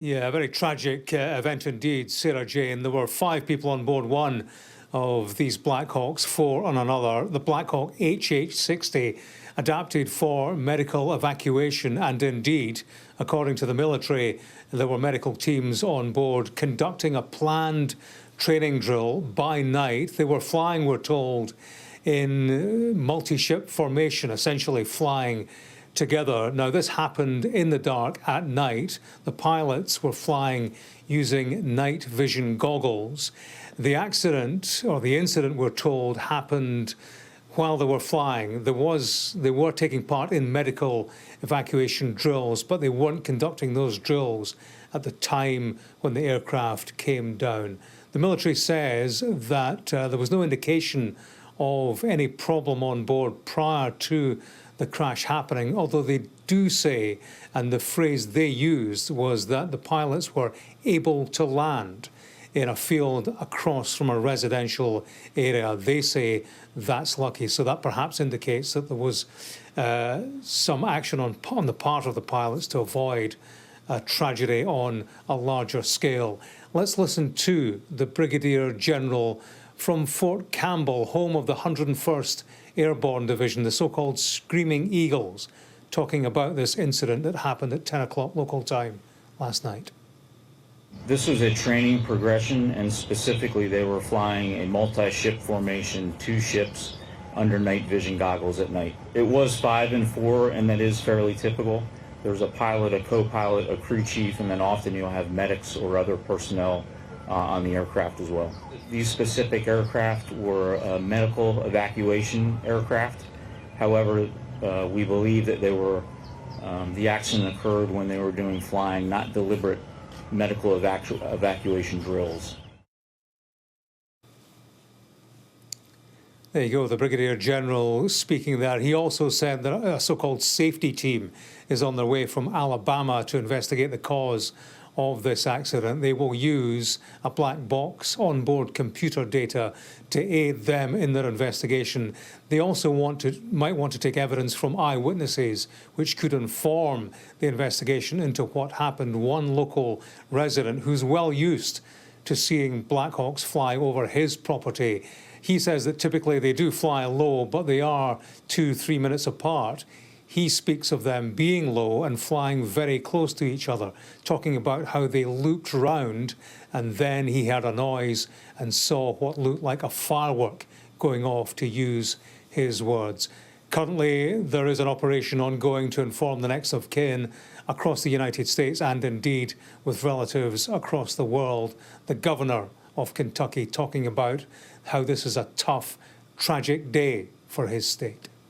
Yeah, a very tragic event indeed, Sarah Jane. There were 5 people on board one of these Black Hawks, 4 on another. The Black Hawk HH-60, adapted for medical evacuation, and indeed, according to the military, there were medical teams on board conducting a planned training drill by night. They were flying, we're told, in multi-ship formation, essentially flying together. Now, this happened in the dark at night. The pilots were flying using night vision goggles. The accident, or the incident, we're told, happened while they were flying. They were taking part in medical evacuation drills, but they weren't conducting those drills at the time when the aircraft came down. The military says that there was no indication of any problem on board prior to the crash happening, although they do say, and the phrase they used was that the pilots were able to land in a field across from a residential area. They say that's lucky, so that perhaps indicates that there was some action on the part of the pilots to avoid a tragedy on a larger scale. Let's listen to the Brigadier General from Fort Campbell, home of the 101st Airborne Division, the so-called Screaming Eagles, talking about this incident that happened at 10 o'clock local time last night. This was a training progression, and specifically they were flying a multi-ship formation, 2 ships under night vision goggles at night. It was 5 and 4, and that is fairly typical. There's a pilot, a co-pilot, a crew chief, and then often you'll have medics or other personnel on the aircraft as well. These specific aircraft were medical evacuation aircraft. However, we believe that they were, the accident occurred when they were doing flying, not deliberate medical evacuation drills. There you go, the Brigadier General speaking there. He also said that a so-called safety team is on their way from Alabama to investigate the cause of this accident. They will use a black box onboard computer data to aid them in their investigation. They also might want to take evidence from eyewitnesses, which could inform the investigation into what happened. One local resident who's well used to seeing Black Hawks fly over his property, he says that typically they do fly low, but they are 2-3 minutes apart. He speaks of them being low and flying very close to each other, talking about how they looped round and then he heard a noise and saw what looked like a firework going off, to use his words. Currently, there is an operation ongoing to inform the next of kin across the United States and indeed with relatives across the world. The governor of Kentucky talking about how this is a tough, tragic day for his state.